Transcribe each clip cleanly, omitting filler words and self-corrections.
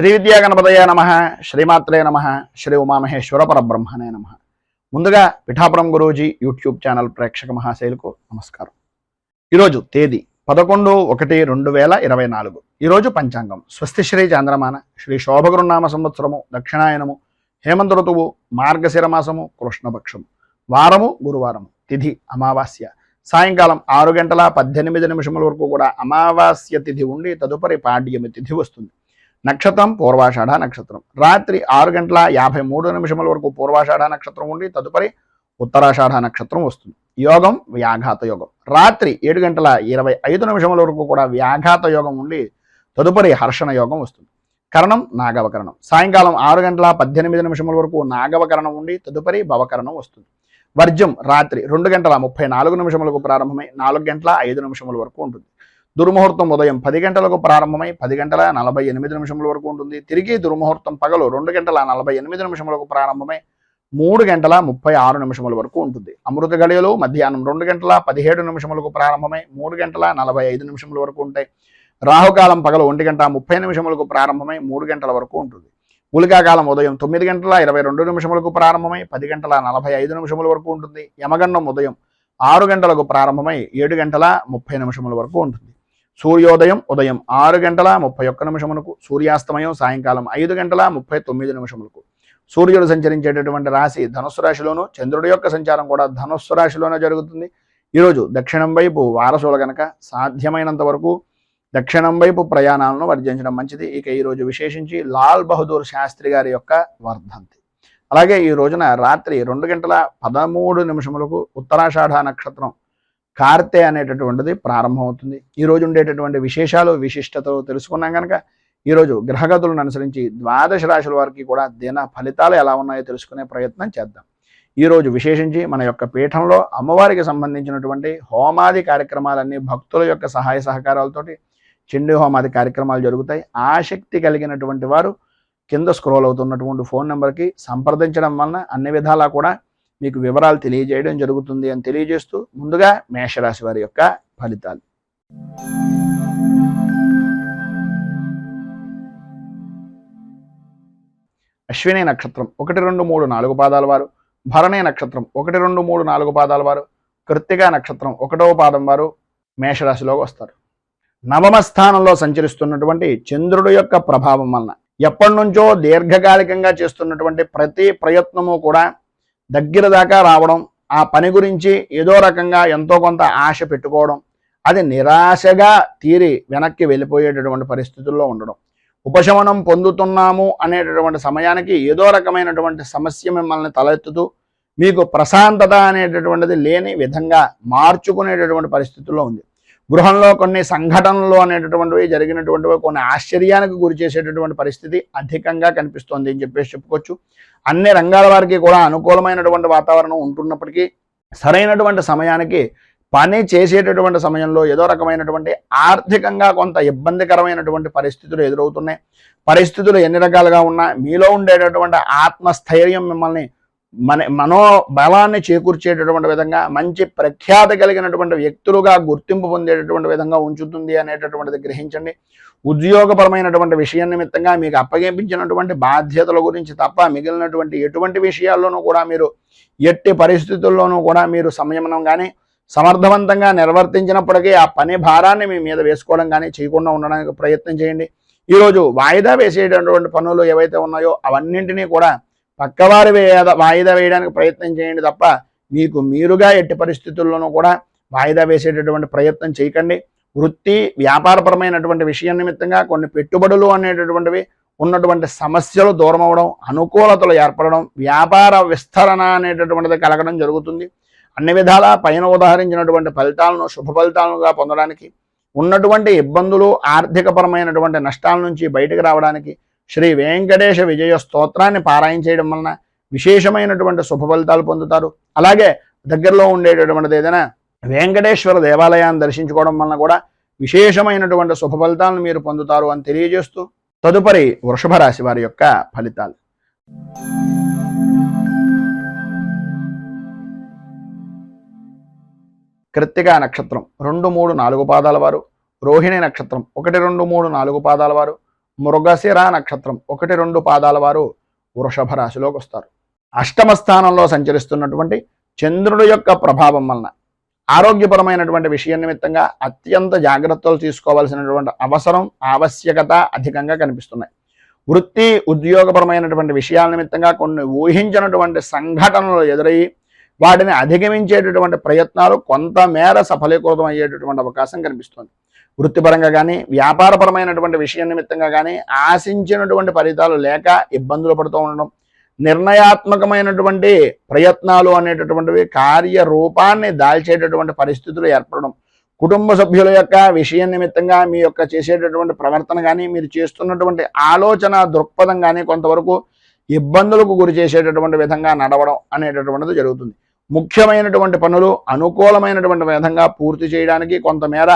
శ్రీ విద్యా గణపతయ నమ, శ్రీమాత్రే నమ, శ్రీ ఉమామహేశ్వర పరబ్రహ్మణే నమ. ముందుగా పిఠాపురం గురూజీ యూట్యూబ్ ఛానల్ ప్రేక్షక మహాశైలకు నమస్కారం. ఈరోజు తేదీ 11/1/2024. ఈరోజు పంచాంగం స్వస్తి శ్రీ చాంద్రమాన శ్రీ శోభగురునామ సంవత్సరము దక్షిణాయనము హేమంత ఋతువు మార్గశిర మాసము కృష్ణపక్షము వారము గురువారము తిథి అమావాస్య సాయంకాలం 6:18 వరకు కూడా అమావాస్య తిథి ఉండి తదుపరి పాడ్యమి తిథి వస్తుంది. నక్షత్రం పూర్వాషాఢ నక్షత్రం. రాత్రి 6:53 వరకు పూర్వాషాఢ నక్షత్రం ఉండి తదుపరి ఉత్తరాషాఢ నక్షత్రం వస్తుంది. యోగం వ్యాఘాత యోగం. రాత్రి 7:25 వరకు కూడా వ్యాఘాత యోగం ఉండి తదుపరి హర్షణ యోగం వస్తుంది. కరణం నాగవకరణం. సాయంకాలం 6:18 వరకు నాగవకరణం ఉండి తదుపరి భవకరణం వస్తుంది. వర్జం రాత్రి 2:34 ప్రారంభమై 4:05 వరకు ఉంటుంది. దుర్ముహూర్తం ఉదయం 10 గంటలకు ప్రారంభమై 10:48 వరకు ఉంటుంది. తిరిగి దుర్ముహూర్తం పగలు 2:48 ప్రారంభమై 3:36 వరకు ఉంటుంది. అమృత గడియలు మధ్యాహ్నం 2:17 ప్రారంభమై 3:45 వరకు ఉంటాయి. రాహుకాలం పగలు 1:30 ప్రారంభమై 3 గంటల వరకు ఉంటుంది. ఉలికాకాలం ఉదయం 9:22 ప్రారంభమై 10:45 వరకు ఉంటుంది. యమగండం ఉదయం 6 గంటలకు ప్రారంభమై 7:30 వరకు ఉంటుంది. సూర్యోదయం ఉదయం 6:31 సూర్యాస్తమయం సాయంకాలం 5:39 సూర్యుడు సంచరించేటటువంటి రాశి ధనుస్సు రాశిలోను, చంద్రుడి యొక్క సంచారం కూడా ధనుస్సు రాశిలోనే జరుగుతుంది. ఈరోజు దక్షిణం వైపు వారసులు గనక సాధ్యమైనంత వరకు దక్షిణం వైపు ప్రయాణాలను వర్జించడం మంచిది. ఇక ఈరోజు విశేషించి లాల్ బహదూర్ శాస్త్రి గారి యొక్క వర్ధంతి. అలాగే ఈ రోజున రాత్రి 2:13 ఉత్తరాషాఢ నక్షత్రం కార్తె అనేటటువంటిది ప్రారంభమవుతుంది. ఈ రోజు ఉండేటటువంటి విశేషాలు విశిష్టతలు తెలుసుకున్నాం కనుక ఈరోజు గ్రహగతులను అనుసరించి ద్వాదశ రాశుల వారికి కూడా దిన ఫలితాలు ఎలా ఉన్నాయో తెలుసుకునే ప్రయత్నం చేద్దాం. ఈరోజు విశేషించి మన యొక్క పీఠంలో అమ్మవారికి సంబంధించినటువంటి హోమాది కార్యక్రమాలన్నీ భక్తుల యొక్క సహాయ సహకారాలతోటి చండీ హోమాది కార్యక్రమాలు జరుగుతాయి. ఆసక్తి కలిగినటువంటి వారు కింద స్క్రోల్ అవుతున్నటువంటి ఫోన్ నెంబర్కి సంప్రదించడం వలన అన్ని విధాలా కూడా మీకు వివరాలు తెలియజేయడం జరుగుతుంది అని తెలియజేస్తూ ముందుగా మేషరాశి వారి యొక్క ఫలితాలు. అశ్విని నక్షత్రం 1, 2, 3, 4 పాదాల వారు, భరణి నక్షత్రం 1, 2, 3, 4 పాదాల వారు, కృత్తిక నక్షత్రం 1వ పాదం వారు మేషరాశిలోకి వస్తారు. నవమ స్థానంలో సంచరిస్తున్నటువంటి చంద్రుడి యొక్క ప్రభావం వలన ఎప్పటి నుంచో దీర్ఘకాలికంగా చేస్తున్నటువంటి ప్రతి ప్రయత్నము కూడా దగ్గర దాకా రావడం, ఆ పని గురించి ఏదో రకంగా ఎంతో కొంత ఆశ పెట్టుకోవడం, అది నిరాశగా తీరి వెనక్కి వెళ్ళిపోయేటటువంటి పరిస్థితుల్లో ఉండడం, ఉపశమనం పొందుతున్నాము అనేటటువంటి సమయానికి ఏదో రకమైనటువంటి సమస్య మిమ్మల్ని తలెత్తుతూ మీకు ప్రశాంతత అనేటటువంటిది లేని విధంగా మార్చుకునేటటువంటి పరిస్థితుల్లో ఉంది. గృహంలో కొన్ని సంఘటనలు అనేటటువంటివి జరిగినటువంటివి కొన్ని ఆశ్చర్యానికి గురి చేసేటటువంటి పరిస్థితి అధికంగా కనిపిస్తోంది అని చెప్పుకోవచ్చు. అన్ని రంగాల వారికి కూడా అనుకూలమైనటువంటి వాతావరణం ఉంటున్నప్పటికీ సరైనటువంటి సమయానికి పని చేసేటటువంటి సమయంలో ఏదో రకమైనటువంటి ఆర్థికంగా కొంత ఇబ్బందికరమైనటువంటి పరిస్థితులు ఎదురవుతున్నాయి. పరిస్థితులు ఎన్ని రకాలుగా ఉన్నా మీలో ఉండేటటువంటి ఆత్మస్థైర్యం మిమ్మల్ని మనోబలాన్ని చేకూర్చేటటువంటి విధంగా మంచి ప్రఖ్యాతి కలిగినటువంటి వ్యక్తులుగా గుర్తింపు పొందేటటువంటి విధంగా ఉంచుతుంది అనేటటువంటిది గ్రహించండి. ఉద్యోగపరమైనటువంటి విషయం నిమిత్తంగా మీకు అప్పగించినటువంటి బాధ్యతల గురించి తప్ప మిగిలినటువంటి ఎటువంటి విషయాల్లోనూ కూడా మీరు ఎట్టి పరిస్థితుల్లోనూ కూడా మీరు సంయమనం కానీ సమర్థవంతంగా నిర్వర్తించినప్పటికీ ఆ పని భారాన్ని మీ మీద వేసుకోవడం కానీ చేయకుండా ఉండడానికి ప్రయత్నం చేయండి. ఈరోజు వాయిదా వేసేటటువంటి పనులు ఏవైతే ఉన్నాయో అవన్నింటినీ కూడా పక్కవారి వాయిదా వేయడానికి ప్రయత్నం చేయండి తప్ప మీకు మీరుగా ఎట్టి పరిస్థితుల్లోనూ కూడా వాయిదా వేసేటటువంటి ప్రయత్నం చేయకండి. వృత్తి వ్యాపారపరమైనటువంటి విషయం నిమిత్తంగా కొన్ని పెట్టుబడులు అనేటటువంటివి ఉన్నటువంటి సమస్యలు దూరం అవడం, అనుకూలతలు ఏర్పడడం, వ్యాపార విస్తరణ అనేటటువంటిది కలగడం జరుగుతుంది. అన్ని విధాలా పైన ఉదాహరించినటువంటి ఫలితాలను శుభ ఫలితాలుగా పొందడానికి, ఉన్నటువంటి ఇబ్బందులు ఆర్థికపరమైనటువంటి నష్టాల నుంచి బయటకు రావడానికి శ్రీ వెంకటేశ విజయ స్తోత్రాన్ని పారాయణ చేయడం వలన విశేషమైనటువంటి శుభ ఫలితాలు పొందుతారు. అలాగే దగ్గరలో ఉండేటటువంటిది ఏదైనా వెంకటేశ్వర దేవాలయాన్ని దర్శించుకోవడం వలన కూడా విశేషమైనటువంటి శుభ ఫలితాలను మీరు పొందుతారు అని తెలియజేస్తూ తదుపరి వృషభ రాశి వారి యొక్క ఫలితాలు. కృత్తిక నక్షత్రం 2, 3, 4 పాదాల వారు, రోహిణి నక్షత్రం 1, 2, 3, 4 పాదాల వారు, మృగశిర నక్షత్రం 1-2 పాదాల వారు వృషభ రాశిలోకి వస్తారు. అష్టమ స్థానంలో సంచరిస్తున్నటువంటి చంద్రుడి యొక్క ప్రభావం వలన ఆరోగ్యపరమైనటువంటి విషయం నిమిత్తంగా అత్యంత జాగ్రత్తలు తీసుకోవాల్సినటువంటి అవసరం, ఆవశ్యకత అధికంగా కనిపిస్తున్నాయి. వృత్తి ఉద్యోగపరమైనటువంటి విషయాల నిమిత్తంగా కొన్ని ఊహించినటువంటి సంఘటనలు ఎదురయ్యి వాటిని అధిగమించేటటువంటి ప్రయత్నాలు కొంతమేర సఫలీకృతం అయ్యేటటువంటి అవకాశం కనిపిస్తుంది. వృత్తిపరంగా కానీ వ్యాపారపరమైనటువంటి విషయం నిమిత్తంగా కానీ ఆశించినటువంటి ఫలితాలు లేక ఇబ్బందులు పడుతూ ఉండడం, నిర్ణయాత్మకమైనటువంటి ప్రయత్నాలు అనేటటువంటివి కార్యరూపాన్ని దాల్చేటటువంటి పరిస్థితులు ఏర్పడడం, కుటుంబ సభ్యుల యొక్క విషయం నిమిత్తంగా మీ యొక్క చేసేటటువంటి ప్రవర్తన కానీ మీరు చేస్తున్నటువంటి ఆలోచన దృక్పథం కానీ కొంతవరకు ఇబ్బందులకు గురి చేసేటటువంటి విధంగా నడవడం అనేటటువంటిది జరుగుతుంది. ముఖ్యమైనటువంటి పనులు అనుకూలమైనటువంటి విధంగా పూర్తి చేయడానికి కొంతమేర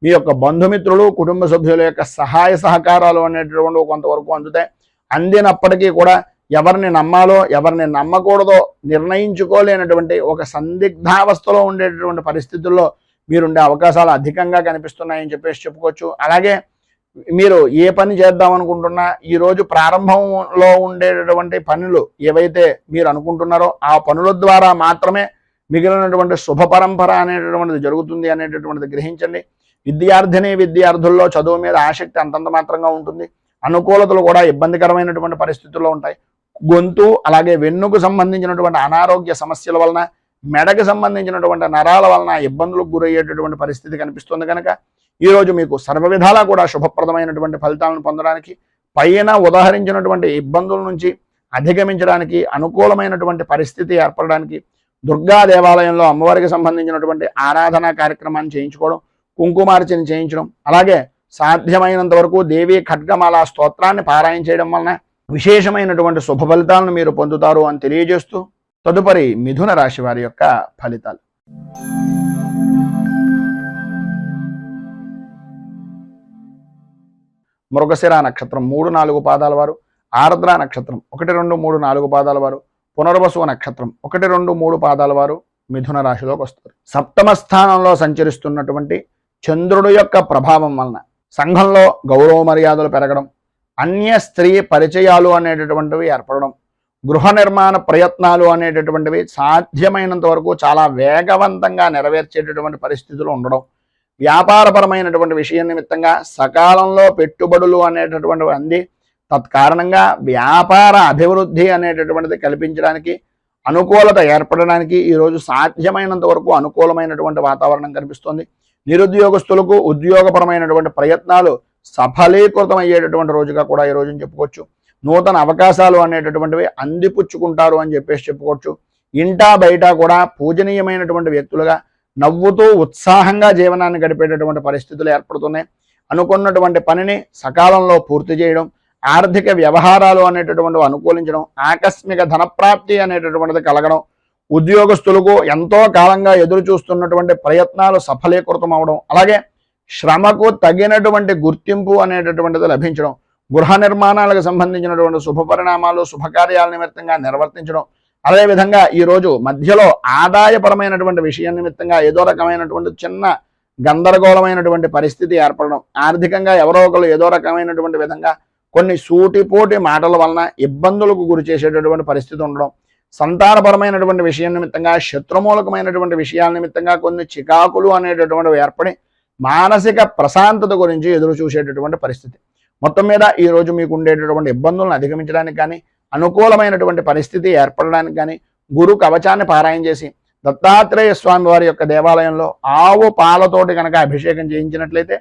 మీ యొక్క బంధుమిత్రులు కుటుంబ సభ్యుల యొక్క సహాయ సహకారాలు అనేటటువంటి కొంతవరకు అందుతాయి. అందినప్పటికీ కూడా ఎవరిని నమ్మాలో ఎవరిని నమ్మకూడదో నిర్ణయించుకోలేనటువంటి ఒక సందిగ్ధావస్థలో ఉండేటటువంటి పరిస్థితుల్లో మీరుండే అవకాశాలు అధికంగా కనిపిస్తున్నాయని చెప్పేసి చెప్పుకోవచ్చు. అలాగే మీరు ఏ పని చేద్దాం అనుకుంటున్నా ఈరోజు ప్రారంభంలో ఉండేటటువంటి పనులు ఏవైతే మీరు అనుకుంటున్నారో ఆ పనుల ద్వారా మాత్రమే మిగిలినటువంటి శుభ పరంపర అనేటటువంటిది జరుగుతుంది అనేటటువంటిది గ్రహించండి. విద్యార్థుల్లో చదువు మీద ఆసక్తి అంతంత మాత్రంగా ఉంటుంది. అనుకూలతలు కూడా ఇబ్బందికరమైనటువంటి పరిస్థితుల్లో ఉంటాయి. గొంతు అలాగే వెన్నుకు సంబంధించినటువంటి అనారోగ్య సమస్యల వలన, మెడకు సంబంధించినటువంటి నరాల వలన ఇబ్బందులకు గురయ్యేటటువంటి పరిస్థితి కనిపిస్తుంది. కనుక ఈరోజు మీకు సర్వ విధాలా కూడా శుభప్రదమైనటువంటి ఫలితాలను పొందడానికి, పైన ఉదాహరించినటువంటి ఇబ్బందుల నుంచి అధిగమించడానికి, అనుకూలమైనటువంటి పరిస్థితి ఏర్పడడానికి దుర్గా దేవాలయంలో అమ్మవారికి సంబంధించినటువంటి ఆరాధనా కార్యక్రమాన్ని చేయించుకోవడం, కుంకుమార్చన చేయించడం, అలాగే సాధ్యమైనంత వరకు దేవి ఖడ్గమాల స్తోత్రాన్ని పారాయణ చేయడం వలన విశేషమైనటువంటి శుభ ఫలితాలను మీరు పొందుతారు అని తెలియజేస్తూ తదుపరి మిథున రాశి వారి యొక్క ఫలితాలు. మృగశిర నక్షత్రం 3-4 పాదాల వారు, ఆర్ద్ర నక్షత్రం 1, 2, 3, 4 పాదాల వారు, పునర్వసు నక్షత్రం 1, 2, 3 పాదాల వారు మిథున రాశిలోకి వస్తారు. సప్తమ స్థానంలో సంచరిస్తున్నటువంటి చంద్రుడు యొక్క ప్రభావం వలన సంఘంలో గౌరవ మర్యాదలు పెరగడం, అన్య స్త్రీ పరిచయాలు అనేటటువంటివి ఏర్పడడం, గృహ నిర్మాణ ప్రయత్నాలు అనేటటువంటివి సాధ్యమైనంత వరకు చాలా వేగవంతంగా నెరవేర్చేటటువంటి పరిస్థితులు ఉండడం, వ్యాపారపరమైనటువంటి విషయం నిమిత్తంగా సకాలంలో పెట్టుబడులు అనేటటువంటివి అంది తత్కారణంగా వ్యాపార అభివృద్ధి అనేటటువంటిది కల్పించడానికి, అనుకూలత ఏర్పడడానికి ఈరోజు సాధ్యమైనంత వరకు అనుకూలమైనటువంటి వాతావరణం కనిపిస్తుంది. నిరుద్యోగస్తులకు ఉద్యోగపరమైనటువంటి ప్రయత్నాలు సఫలీకృతం అయ్యేటటువంటి రోజుగా కూడా ఈ రోజుని చెప్పుకోవచ్చు. నూతన అవకాశాలు అనేటటువంటివి అందిపుచ్చుకుంటారు అని చెప్పేసి చెప్పుకోవచ్చు. ఇంటా బయట కూడా పూజనీయమైనటువంటి వ్యక్తులుగా నవ్వుతూ ఉత్సాహంగా జీవనాన్ని గడిపేటటువంటి పరిస్థితులు ఏర్పడుతున్నాయి. అనుకున్నటువంటి పనిని సకాలంలో పూర్తి చేయడం, ఆర్థిక వ్యవహారాలు అనేటటువంటివి అనుకూలించడం, ఆకస్మిక ధనప్రాప్తి అనేటటువంటిది కలగడం, ఉద్యోగస్తులకు ఎంతో కాలంగా ఎదురు చూస్తున్నటువంటి ప్రయత్నాలు సఫలీకృతం అవడం, అలాగే శ్రమకు తగినటువంటి గుర్తింపు అనేటటువంటిది లభించడం, గృహ నిర్మాణాలకు సంబంధించినటువంటి శుభ పరిణామాలు శుభకార్యాల నిమిత్తంగా నిర్వర్తించడం, అదేవిధంగా ఈరోజు మధ్యలో ఆదాయపరమైనటువంటి విషయం నిమిత్తంగా ఏదో రకమైనటువంటి చిన్న గందరగోళమైనటువంటి పరిస్థితి ఏర్పడడం, ఆర్థికంగా ఎవరో ఒకరు ఏదో రకమైనటువంటి విధంగా కొన్ని సూటిపోటి మాటల వలన ఇబ్బందులకు గురి చేసేటటువంటి పరిస్థితి ఉండడం, సంతానపరమైనటువంటి విషయం నిమిత్తంగా శత్రుమూలకమైనటువంటి విషయాల నిమిత్తంగా కొన్ని చికాకులు అనేటటువంటివి ఏర్పడి మానసిక ప్రశాంతత గురించి ఎదురు చూసేటటువంటి పరిస్థితి. మొత్తం మీద ఈరోజు మీకు ఉండేటటువంటి ఇబ్బందులను అధిగమించడానికి కానీ, అనుకూలమైనటువంటి పరిస్థితి ఏర్పడడానికి కానీ గురు కవచాన్ని పారాయణ చేసి దత్తాత్రేయ స్వామి వారి యొక్క దేవాలయంలో ఆవు పాలతోటి కనుక అభిషేకం చేయించినట్లయితే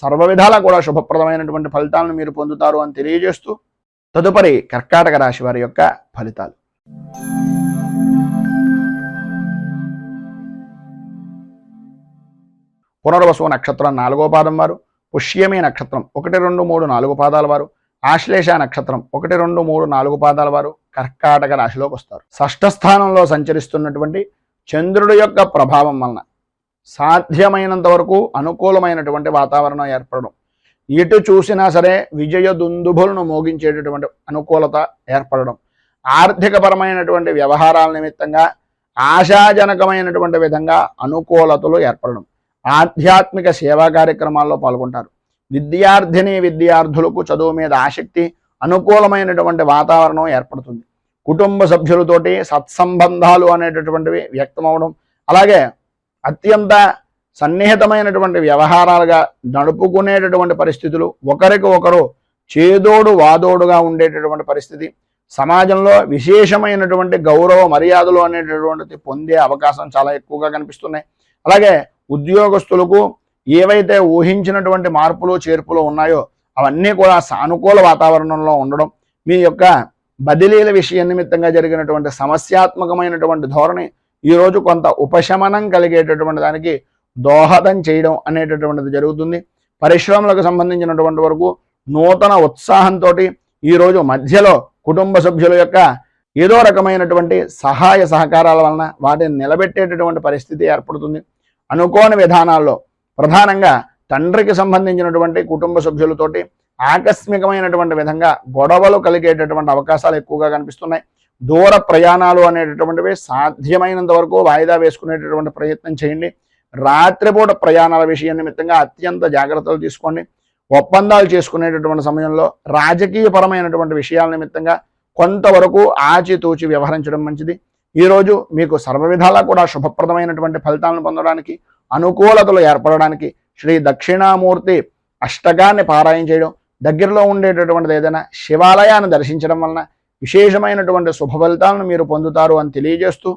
సర్వ విధాలా కూడా శుభప్రదమైనటువంటి ఫలితాలను మీరు పొందుతారు అని తెలియజేస్తూ తదుపరి కర్కాటక రాశి వారి యొక్క ఫలితాలు. పునర్వసు నక్షత్రం 4వ పాదం వారు, పుష్యమి నక్షత్రం 1, 2, 3, 4 పాదాల వారు, ఆశ్లేష నక్షత్రం 1, 2, 3, 4 పాదాల వారు కర్కాటక రాశిలోకి వస్తారు. షష్ఠ స్థానంలో సంచరిస్తున్నటువంటి చంద్రుడి యొక్క ప్రభావం వలన సాధ్యమైనంత వరకు అనుకూలమైనటువంటి వాతావరణం ఏర్పడడం, ఎటు చూసినా సరే విజయ దుందుభులను మోగించేటటువంటి అనుకూలత ఏర్పడడం, ఆర్థికపరమైనటువంటి వ్యవహారాల నిమిత్తంగా ఆశాజనకమైనటువంటి విధంగా అనుకూలతలు ఏర్పడడం, ఆధ్యాత్మిక సేవా కార్యక్రమాల్లో పాల్గొంటారు. విద్యార్థులకు చదువు మీద ఆసక్తి, అనుకూలమైనటువంటి వాతావరణం ఏర్పడుతుంది. కుటుంబ సభ్యులతోటి సత్సంబంధాలు అనేటటువంటివి వ్యక్తమవడం, అలాగే అత్యంత సన్నిహితమైనటువంటి వ్యవహారాలుగా నడుపుకునేటటువంటి పరిస్థితులు, ఒకరికి ఒకరు చేదోడు వాదోడుగా ఉండేటటువంటి పరిస్థితి, సమాజంలో విశేషమైనటువంటి గౌరవ మర్యాదలు అనేటటువంటిది పొందే అవకాశం చాలా ఎక్కువగా కనిపిస్తున్నాయి. అలాగే ఉద్యోగస్తులకు ఏవైతే ఊహించినటువంటి మార్పులు చేర్పులు ఉన్నాయో అవన్నీ కూడా సానుకూల వాతావరణంలో ఉండడం, మీ యొక్క బదిలీల విషయ నిమిత్తంగా జరిగినటువంటి సమస్యాత్మకమైనటువంటి ధోరణి ఈరోజు కొంత ఉపశమనం కలిగేటటువంటి దానికి దోహదం చేయడం అనేటటువంటిది జరుగుతుంది. పరిశ్రమలకు సంబంధించినటువంటి వరకు నూతన ఉత్సాహంతో ఈరోజు మధ్యలో కుటుంబ సభ్యుల యొక్క ఏదో రకమైనటువంటి సహాయ సహకారాల వలన వాటిని నిలబెట్టేటటువంటి పరిస్థితి ఏర్పడుతుంది. అనుకోని విధానాల్లో ప్రధానంగా తండ్రికి సంబంధించినటువంటి కుటుంబ సభ్యులతోటి ఆకస్మికమైనటువంటి విధంగా గొడవలు కలిగేటటువంటి అవకాశాలు ఎక్కువగా కనిపిస్తున్నాయి. దూర ప్రయాణాలు అనేటటువంటివి సాధ్యమైనంత వరకు వాయిదా వేసుకునేటటువంటి ప్రయత్నం చేయండి. రాత్రిపూట ప్రయాణాల విషయం నిమిత్తంగా అత్యంత జాగ్రత్తలు తీసుకోండి. ఒప్పందాలు చేసుకునేటటువంటి సమయంలో రాజకీయపరమైనటువంటి విషయాల నిమిత్తంగా కొంతవరకు ఆచితూచి వ్యవహరించడం మంచిది. ఈరోజు మీకు సర్వవిధాలా కూడా శుభప్రదమైనటువంటి ఫలితాలను పొందడానికి, అనుకూలతలు ఏర్పడడానికి శ్రీ దక్షిణామూర్తి అష్టకాన్ని పారాయణ చేయడం, దగ్గరలో ఉండేటటువంటిది ఏదైనా శివాలయాన్ని దర్శించడం వలన విశేషమైనటువంటి శుభ ఫలితాలను మీరు పొందుతారు అని తెలియజేస్తూ,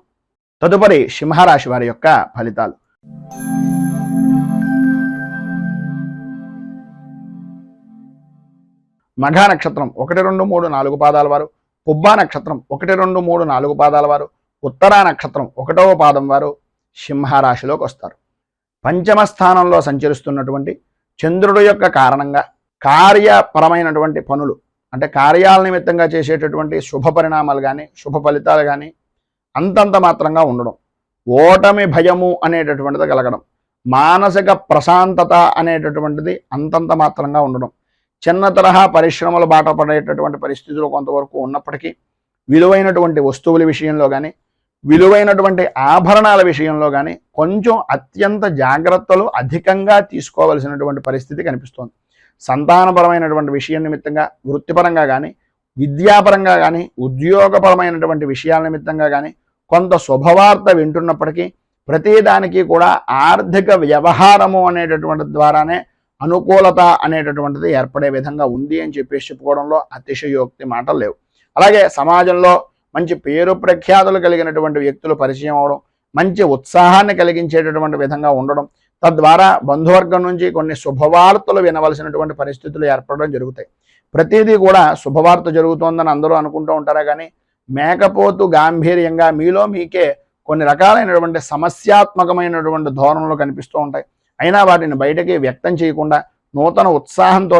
తదుపరి సింహరాశి వారి యొక్క ఫలితాలు. మఘ నక్షత్రం 1, 2, 3, 4 పాదాల వారు, పుబ్బా నక్షత్రం 1, 2, 3, 4 పాదాల వారు, ఉత్తరా నక్షత్రం 1వ పాదం వారు సింహరాశిలోకి వస్తారు. పంచమ స్థానంలో సంచరిస్తున్నటువంటి చంద్రుడు యొక్క కారణంగా కార్యపరమైనటువంటి పనులు, అంటే కార్యాల నిమిత్తంగా చేసేటటువంటి శుభ పరిణామాలు కానీ శుభ ఫలితాలు కానీ అంతంత మాత్రంగా ఉండడం, ఓటమి భయము అనేటటువంటిది కలగడం, మానసిక ప్రశాంతత అనేటటువంటిది అంతంత మాత్రంగా ఉండడం, చిన్న తరహా పరిశ్రమలు బాట పడేటటువంటి పరిస్థితులు కొంతవరకు ఉన్నప్పటికీ విలువైనటువంటి వస్తువుల విషయంలో కానీ విలువైనటువంటి ఆభరణాల విషయంలో కానీ కొంచెం అత్యంత జాగ్రత్తలు అధికంగా తీసుకోవలసినటువంటి పరిస్థితి కనిపిస్తోంది. సంతానపరమైనటువంటి విషయం నిమిత్తంగా వృత్తిపరంగా కానీ విద్యాపరంగా కానీ ఉద్యోగపరమైనటువంటి విషయాల నిమిత్తంగా కానీ కొంత శుభవార్త వింటున్నప్పటికీ ప్రతిదానికి కూడా ఆర్థిక వ్యవహారము అనేటటువంటి ద్వారానే అనుకూలత అనేటటువంటిది ఏర్పడే విధంగా ఉంది అని చెప్పేసి చెప్పుకోవడంలో అతిశయోక్తి మాటలు లేవు. అలాగే సమాజంలో మంచి పేరు ప్రఖ్యాతులు కలిగినటువంటి వ్యక్తులు పరిచయం అవడం, మంచి ఉత్సాహాన్ని కలిగించేటటువంటి విధంగా ఉండడం, తద్వారా బంధువర్గం నుంచి కొన్ని శుభవార్తలు వినవలసినటువంటి పరిస్థితులు ఏర్పడడం జరుగుతాయి. ప్రతిదీ కూడా శుభవార్త జరుగుతోందని అందరూ అనుకుంటూ ఉంటారా కానీ మేకపోతు గాంభీర్యంగా మీలో మీకే కొన్ని రకాలైనటువంటి సమస్యాత్మకమైనటువంటి ధోరణులు కనిపిస్తూ ఉంటాయి. అయినా వాటిని బయటకి వ్యక్తం చేయకుండా నూతన ఉత్సాహంతో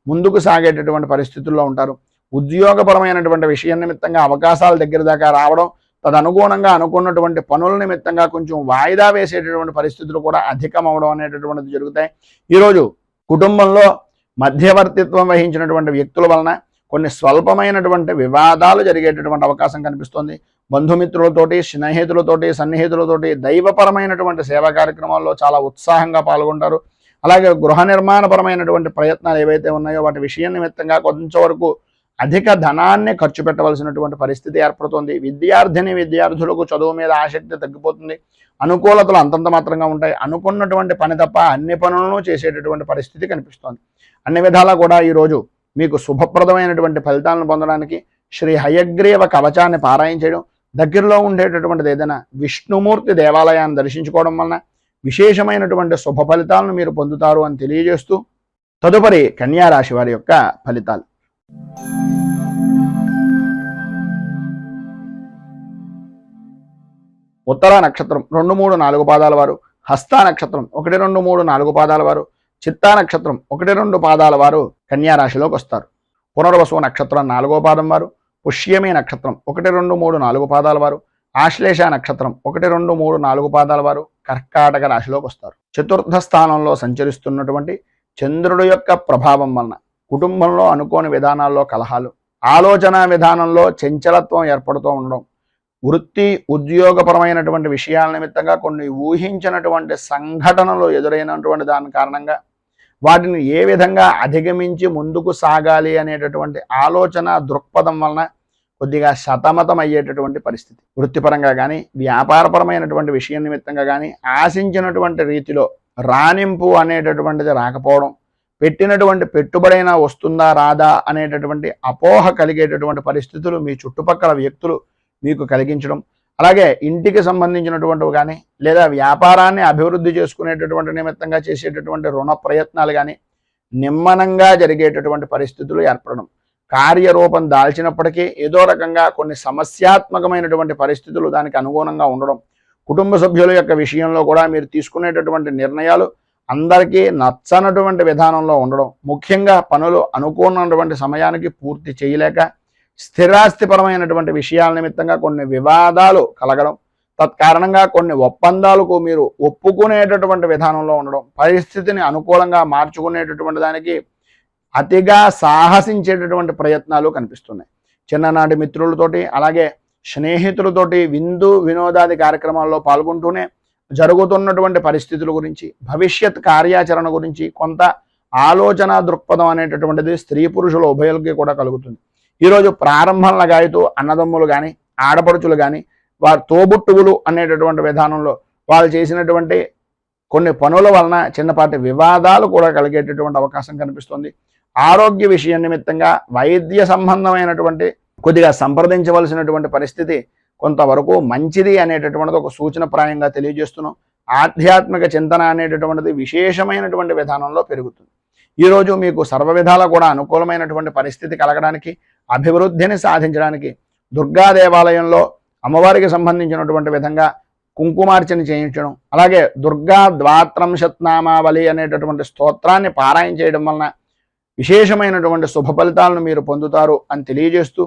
ముందుకు సాగేటటువంటి పరిస్థితుల్లో ఉంటారు. ఉద్యోగపరమైనటువంటి విషయం నిమిత్తంగా అవకాశాల దగ్గర దాకా రావడం, తదనుగుణంగా అనుకున్నటువంటి పనుల నిమిత్తంగా కొంచెం వాయిదా వేసేటటువంటి పరిస్థితులు కూడా అధికం అవడం అనేటటువంటిది జరుగుతాయి. ఈరోజు కుటుంబంలో మధ్యవర్తిత్వం వహించినటువంటి వ్యక్తుల వలన కొన్ని స్వల్పమైనటువంటి వివాదాలు జరిగేటటువంటి అవకాశం కనిపిస్తుంది. బంధుమిత్రులతోటి, స్నేహితులతోటి, సన్నిహితులతోటి దైవపరమైనటువంటి సేవా కార్యక్రమాల్లో చాలా ఉత్సాహంగా పాల్గొంటారు. అలాగే గృహ నిర్మాణపరమైనటువంటి ప్రయత్నాలు ఏవైతే ఉన్నాయో వాటి విషయం నిమిత్తంగా కొంచెం వరకు అధిక ధనాన్ని ఖర్చు పెట్టవలసినటువంటి పరిస్థితి ఏర్పడుతుంది. విద్యార్థులకు చదువు మీద ఆసక్తి తగ్గిపోతుంది. అనుకూలతలు అంతంత మాత్రంగా ఉంటాయి. అనుకున్నటువంటి పని తప్ప అన్ని పనులను చేసేటటువంటి పరిస్థితి కనిపిస్తోంది. అన్ని విధాలా కూడా ఈరోజు మీకు శుభప్రదమైనటువంటి ఫలితాలను పొందడానికి శ్రీ హయగ్రీవ కవచాన్ని పారాయణ చేయడం, దగ్గరలో ఉండేటటువంటిది ఏదైనా విష్ణుమూర్తి దేవాలయాన్ని దర్శించుకోవడం వలన విశేషమైనటువంటి శుభ ఫలితాలను మీరు పొందుతారు అని తెలియజేస్తూ, తదుపరి కన్యారాశి వారి యొక్క ఫలితాలు. ఉత్తర నక్షత్రం 2, 3, 4 పాదాల వారు, హస్త నక్షత్రం 1, 2, 3, 4 పాదాల వారు, చిత్తా నక్షత్రం 1, 2 పాదాల వారు కన్యారాశిలోకి వస్తారు. పునర్వసు నక్షత్రం 4వ పాదం వారు, పుష్యమి నక్షత్రం 1, 2, 3, 4 పాదాల వారు, ఆశ్లేష నక్షత్రం 1, 2, 3, 4 పాదాల వారు కర్కాటక రాశిలోకి వస్తారు. చతుర్థ స్థానంలో సంచరిస్తున్నటువంటి చంద్రుడు యొక్క ప్రభావం వలన కుటుంబంలో అనుకోని విధానాల్లో కలహాలు, ఆలోచన విధానంలో చంచలత్వం ఏర్పడుతూ ఉండడం, వృత్తి ఉద్యోగపరమైనటువంటి విషయాల నిమిత్తంగా కొన్ని ఊహించినటువంటి సంఘటనలు ఎదురైనటువంటి దాని కారణంగా వాటిని ఏ విధంగా అధిగమించి ముందుకు సాగాలి అనేటటువంటి ఆలోచన దృక్పథం వలన కొద్దిగా సతమతం అయ్యేటటువంటి పరిస్థితి. వృత్తిపరంగా కానీ వ్యాపారపరమైనటువంటి విషయం నిమిత్తంగా కానీ ఆశించినటువంటి రీతిలో రాణింపు అనేటటువంటిది రాకపోవడం, పెట్టినటువంటి పెట్టుబడైనా వస్తుందా రాదా అనేటటువంటి అపోహ కలిగేటటువంటి పరిస్థితులు మీ చుట్టుపక్కల వ్యక్తులు మీకు కలిగించడం, అలాగే ఇంటికి సంబంధించినటువంటివి కానీ లేదా వ్యాపారాన్ని అభివృద్ధి చేసుకునేటటువంటి నిమిత్తంగా చేసేటటువంటి రుణ ప్రయత్నాలు కానీ నిమ్మనంగా జరిగేటటువంటి పరిస్థితులు ఏర్పడడం, కార్యరూపం దాల్చినప్పటికీ ఏదో రకంగా కొన్ని సమస్యాత్మకమైనటువంటి పరిస్థితులు దానికి అనుగుణంగా ఉండడం, కుటుంబ సభ్యుల యొక్క విషయంలో కూడా మీరు తీసుకునేటటువంటి నిర్ణయాలు అందరికీ నచ్చనటువంటి విధానంలో ఉండడం, ముఖ్యంగా పనులు అనుకున్నటువంటి సమయానికి పూర్తి చేయలేక స్థిరాస్తిపరమైనటువంటి విషయాల నిమిత్తంగా కొన్ని వివాదాలు కలగడం, తత్కారణంగా కొన్ని ఒప్పందాలకు మీరు ఒప్పుకునేటటువంటి విధానంలో ఉండడం, పరిస్థితిని అనుకూలంగా మార్చుకునేటటువంటి దానికి అతిగా సాహసించేటటువంటి ప్రయత్నాలు కనిపిస్తున్నాయి. చిన్ననాటి మిత్రులతోటి అలాగే స్నేహితులతోటి విందు వినోదాది కార్యక్రమాల్లో పాల్గొంటూనే జరుగుతున్నటువంటి పరిస్థితుల గురించి, భవిష్యత్ కార్యాచరణ గురించి కొంత ఆలోచన దృక్పథం అనేటటువంటిది స్త్రీ పురుషుల ఉభయులకి కూడా కలుగుతుంది. ఈరోజు ప్రారంభంలో గాయతో అన్నదమ్ములు కానీ ఆడపడుచులు కానీ వారి తోబుట్టువులు అనేటటువంటి విధానంలో వాళ్ళు చేసినటువంటి కొన్ని పనుల వలన చిన్నపాటి వివాదాలు కూడా కలిగేటటువంటి అవకాశం కనిపిస్తుంది. ఆరోగ్య విషయం నిమిత్తంగా వైద్య సంబంధమైనటువంటి కొద్దిగా సంప్రదించవలసినటువంటి పరిస్థితి కొంతవరకు మంచిది అనేటటువంటిది ఒక సూచనప్రాయంగా తెలియజేస్తున్నాం. ఆధ్యాత్మిక చింతన అనేటటువంటిది విశేషమైనటువంటి విధానంలో పెరుగుతుంది. ఈరోజు మీకు సర్వ విధాలా కూడా అనుకూలమైనటువంటి పరిస్థితి కలగడానికి, అభివృద్ధిని సాధించడానికి దుర్గా దేవాలయంలో అమ్మవారికి సంబంధించినటువంటి విధంగా కుంకుమార్చన చేయించడం, అలాగే దుర్గా ద్వాత్రంశత్నామావళి అనేటటువంటి స్తోత్రాన్ని పారాయణ చేయడం వలన విశేషమైనటువంటి శుభ ఫలితాలను మీరు పొందుతారు అని తెలియజేస్తూ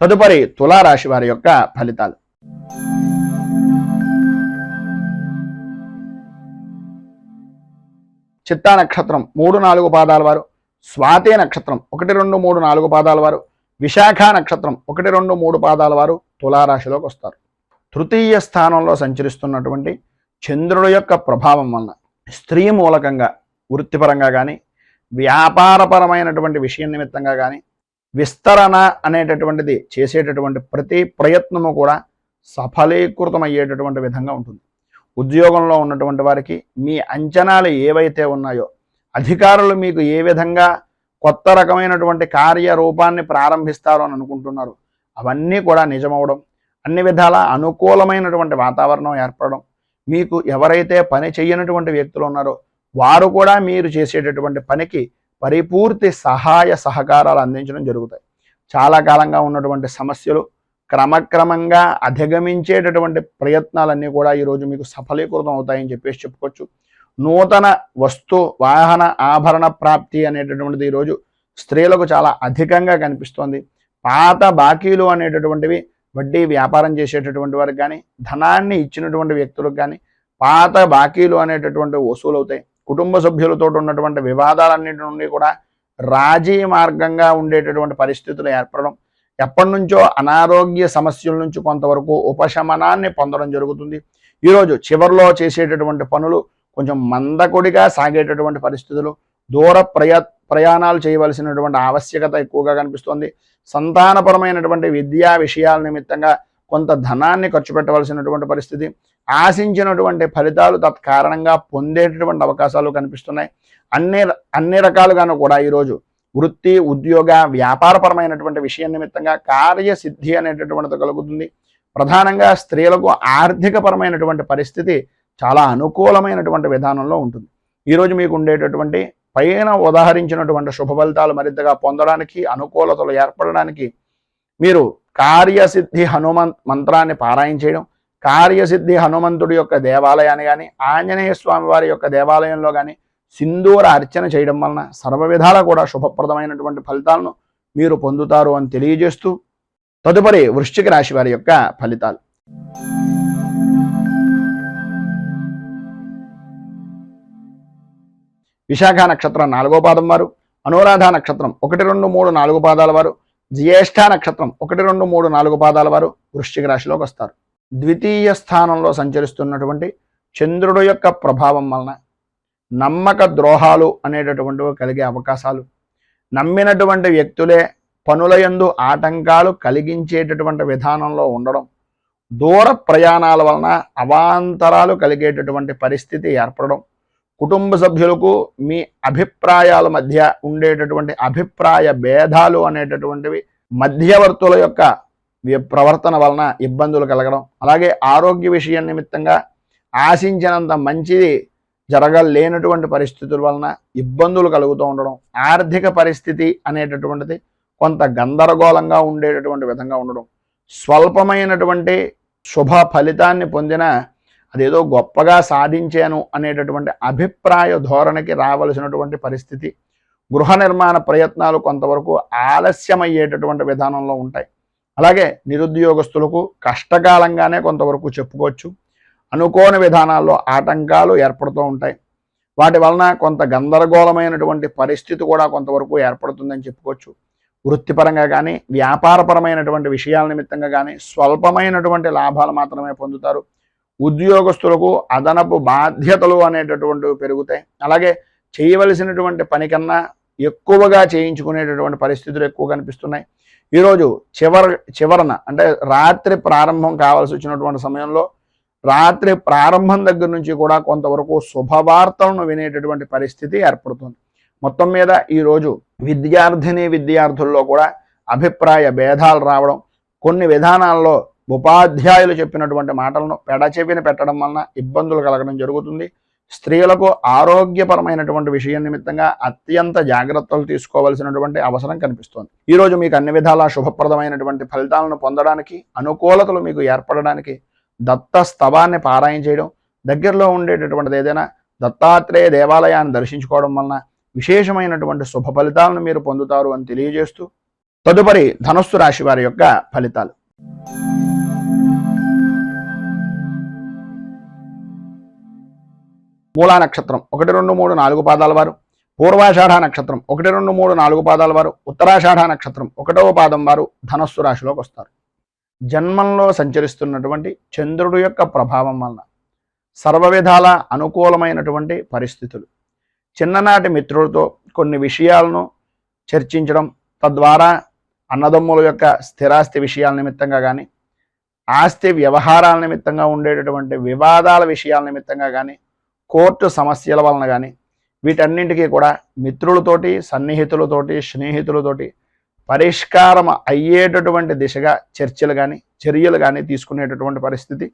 తదుపరి తులారాశి వారి యొక్క ఫలితాలు. చిత్తా నక్షత్రం 3-4 పాదాల వారు, స్వాతి నక్షత్రం 1, 2, 3, 4 పాదాల వారు, విశాఖ నక్షత్రం 1, 2, 3 పాదాల వారు తులారాశిలోకి వస్తారు. తృతీయ స్థానంలో సంచరిస్తున్నటువంటి చంద్రుడి యొక్క ప్రభావం వలన స్త్రీ మూలకంగా వృత్తిపరంగా కానీ వ్యాపారపరమైనటువంటి విషయం నిమిత్తంగా కానీ విస్తరణ అనేటటువంటిది చేసేటటువంటి ప్రతి ప్రయత్నము కూడా సఫలీకృతమయ్యేటటువంటి విధంగా ఉంటుంది. ఉద్యోగంలో ఉన్నటువంటి వారికి మీ అంచనాలు ఏవైతే ఉన్నాయో, అధికారులు మీకు ఏ విధంగా కొత్త రకమైనటువంటి కార్యరూపాన్ని ప్రారంభిస్తారో అని అనుకుంటున్నారు, అవన్నీ కూడా నిజమవడం, అన్ని విధాల అనుకూలమైనటువంటి వాతావరణం ఏర్పడడం, మీకు ఎవరైతే పని చేయనటువంటి వ్యక్తులు ఉన్నారో వారు కూడా మీరు చేసేటటువంటి పనికి పరిపూర్తి సహాయ సహకారాలు అందించడం జరుగుతాయి. చాలా కాలంగా ఉన్నటువంటి సమస్యలు క్రమక్రమంగా అధిగమించేటటువంటి ప్రయత్నాలన్నీ కూడా ఈరోజు మీకు సఫలీకృతం అవుతాయని చెప్పేసి చెప్పుకోవచ్చు. నూతన వస్తు వాహన ఆభరణ ప్రాప్తి అనేటటువంటిది ఈరోజు స్త్రీలకు చాలా అధికంగా కనిపిస్తోంది. పాత బాకీలు అనేటటువంటివి వడ్డీ వ్యాపారం చేసేటటువంటి వారికి కానీ, ధనాన్ని ఇచ్చినటువంటి వ్యక్తులకు కానీ పాత బాకీలు అనేటటువంటివి వసూలు అవుతాయి. కుటుంబ సభ్యులతో ఉన్నటువంటి వివాదాలన్నింటి నుండి కూడా రాజీ మార్గంగా ఉండేటటువంటి పరిస్థితులు ఏర్పడడం, ఎప్పటి నుంచో అనారోగ్య సమస్యల నుంచి కొంతవరకు ఉపశమనాన్ని పొందడం జరుగుతుంది. ఈరోజు చివరిలో చేసేటటువంటి పనులు కొంచెం మందకొడిగా సాగేటటువంటి పరిస్థితులు, దూర ప్రయాణాలు చేయవలసినటువంటి ఆవశ్యకత ఎక్కువగా కనిపిస్తుంది. సంతానపరమైనటువంటి విద్యా విషయాల నిమిత్తంగా కొంత ధనాన్ని ఖర్చు పెట్టవలసినటువంటి పరిస్థితి, ఆశించినటువంటి ఫలితాలు తత్కారణంగా పొందేటటువంటి అవకాశాలు కనిపిస్తున్నాయి. అన్ని రకాలుగాను కూడా ఈరోజు వృత్తి ఉద్యోగ వ్యాపారపరమైనటువంటి విషయం నిమిత్తంగా కార్యసిద్ధి అనేటటువంటిది కలుగుతుంది. ప్రధానంగా స్త్రీలకు ఆర్థికపరమైనటువంటి పరిస్థితి చాలా అనుకూలమైనటువంటి విధానంలో ఉంటుంది. ఈరోజు మీకు ఉండేటటువంటి పైన ఉదాహరించినటువంటి శుభ ఫలితాలు మరింతగా పొందడానికి, అనుకూలతలు ఏర్పడడానికి మీరు కార్యసిద్ధి హనుమంత్ మంత్రాన్ని పారాయణ చేయడం, కార్యసిద్ధి హనుమంతుడి యొక్క దేవాలయాన్ని కానీ, ఆంజనేయ స్వామి వారి యొక్క దేవాలయంలో కానీ సింధూర అర్చన చేయడం వలన సర్వ విధాలా కూడా శుభప్రదమైనటువంటి ఫలితాలను మీరు పొందుతారు అని తెలియజేస్తూ తదుపరి వృశ్చిక రాశి వారి యొక్క ఫలితాలు. విశాఖ నక్షత్రం 4వ పాదం వారు, అనురాధ నక్షత్రం 1, 2, 3, 4 పాదాల వారు, జ్యేష్ఠ నక్షత్రం 1, 2, 3, 4 పాదాల వారు వృశ్చిక రాశిలోకి వస్తారు. ద్వితీయ స్థానంలో సంచరిస్తున్నటువంటి చంద్రుడు యొక్క ప్రభావం వలన నమ్మక ద్రోహాలు అనేటటువంటివి కలిగే అవకాశాలు, నమ్మినటువంటి వ్యక్తులే పనుల యందు ఆటంకాలు కలిగించేటటువంటి విధానంలో ఉండడం, దూర ప్రయాణాల వలన అవాంతరాలు కలిగేటటువంటి పరిస్థితి ఏర్పడడం, కుటుంబ సభ్యులకు మీ అభిప్రాయాల మధ్య ఉండేటటువంటి అభిప్రాయ భేదాలు అనేటటువంటివి మధ్యవర్తుల యొక్క ప్రవర్తన వలన ఇబ్బందులు కలగడం, అలాగే ఆరోగ్య విషయం నిమిత్తంగా ఆశించినంత మంచిది జరగలేనటువంటి పరిస్థితుల వలన ఇబ్బందులు కలుగుతూ ఉండడం, ఆర్థిక పరిస్థితి అనేటటువంటిది కొంత గందరగోళంగా ఉండేటటువంటి విధంగా ఉండడం, స్వల్పమైనటువంటి శుభ ఫలితాన్ని పొందిన అదేదో గొప్పగా సాధించాను అనేటటువంటి అభిప్రాయ ధోరణికి రావలసినటువంటి పరిస్థితి, గృహ నిర్మాణ ప్రయత్నాలు కొంతవరకు ఆలస్యమయ్యేటటువంటి విధానంలో ఉంటాయి. అలాగే నిరుద్యోగస్తులకు కష్టకాలంగానే కొంతవరకు చెప్పుకోవచ్చు. అనుకోని విధానాల్లో ఆటంకాలు ఏర్పడుతూ ఉంటాయి. వాటి వలన కొంత గందరగోళమైనటువంటి పరిస్థితి కూడా కొంతవరకు ఏర్పడుతుందని చెప్పుకోవచ్చు. వృత్తిపరంగా కానీ వ్యాపారపరమైనటువంటి విషయాల నిమిత్తంగా కానీ స్వల్పమైనటువంటి లాభాలు మాత్రమే పొందుతారు. ఉద్యోగస్తులకు అదనపు బాధ్యతలు అనేటటువంటివి పెరుగుతాయి. అలాగే చేయవలసినటువంటి పని కన్నా ఎక్కువగా చేయించుకునేటటువంటి పరిస్థితులు ఎక్కువ కనిపిస్తున్నాయి. ఈరోజు చివరన అంటే రాత్రి ప్రారంభం కావాల్సి వచ్చినటువంటి సమయంలో రాత్రి ప్రారంభం దగ్గర నుంచి కూడా కొంతవరకు శుభవార్తలను వినేటటువంటి పరిస్థితి ఏర్పడుతుంది. మొత్తం మీద ఈరోజు విద్యార్థుల్లో కూడా అభిప్రాయ భేదాలు రావడం, కొన్ని విధానాల్లో ఉపాధ్యాయులు చెప్పినటువంటి మాటలను పెడచెవిన పెట్టడం వలన ఇబ్బందులు కలగడం జరుగుతుంది. స్త్రీలకు ఆరోగ్యపరమైనటువంటి విషయం నిమిత్తంగా అత్యంత జాగ్రత్తలు తీసుకోవాల్సినటువంటి అవసరం కనిపిస్తోంది. ఈరోజు మీకు అన్ని విధాలా శుభప్రదమైనటువంటి ఫలితాలను పొందడానికి, అనుకూలతలు మీకు ఏర్పడడానికి దత్త స్తవాన్ని పారాయణ చేయడం, దగ్గరలో ఉండేటటువంటిది ఏదైనా దత్తాత్రేయ దేవాలయాన్ని దర్శించుకోవడం వలన విశేషమైనటువంటి శుభ ఫలితాలను మీరు పొందుతారు అని తెలియజేస్తూ, తదుపరి ధనుస్సు రాశి వారి యొక్క ఫలితాలు. మూలా నక్షత్రం 1, 2, 3, 4 పాదాల వారు, పూర్వాషాఢ నక్షత్రం 1, 2, 3, 4 పాదాల వారు, ఉత్తరాషాఢ నక్షత్రం 1వ పాదం వారు ధనస్సు రాశిలోకి వస్తారు. జన్మంలో సంచరిస్తున్నటువంటి చంద్రుడు యొక్క ప్రభావం వలన సర్వవిధాల అనుకూలమైనటువంటి పరిస్థితులు, చిన్ననాటి మిత్రులతో కొన్ని విషయాలను చర్చించడం, తద్వారా అన్నదమ్ముల యొక్క స్థిరాస్తి విషయాల నిమిత్తంగా కానీ, ఆస్తి వ్యవహారాల నిమిత్తంగా ఉండేటటువంటి వివాదాల విషయాల నిమిత్తంగా కానీ, కోర్టు సమస్యల వలన కానీ, వీటన్నింటికీ కూడా మిత్రులతోటి, సన్నిహితులతోటి, స్నేహితులతోటి పరిష్కారం అయ్యేటటువంటి దిశగా చర్యలు కానీ తీసుకునేటటువంటి పరిస్థితి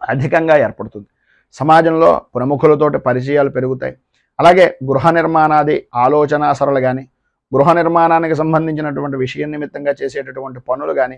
అధికంగా ఏర్పడుతుంది. సమాజంలో ప్రముఖులతోటి పరిచయాలు పెరుగుతాయి. అలాగే గృహ నిర్మాణాది ఆలోచనాసరలు కానీ, గృహ నిర్మాణానికి సంబంధించినటువంటి విషయం నిమిత్తంగా చేసేటటువంటి పనులు కానీ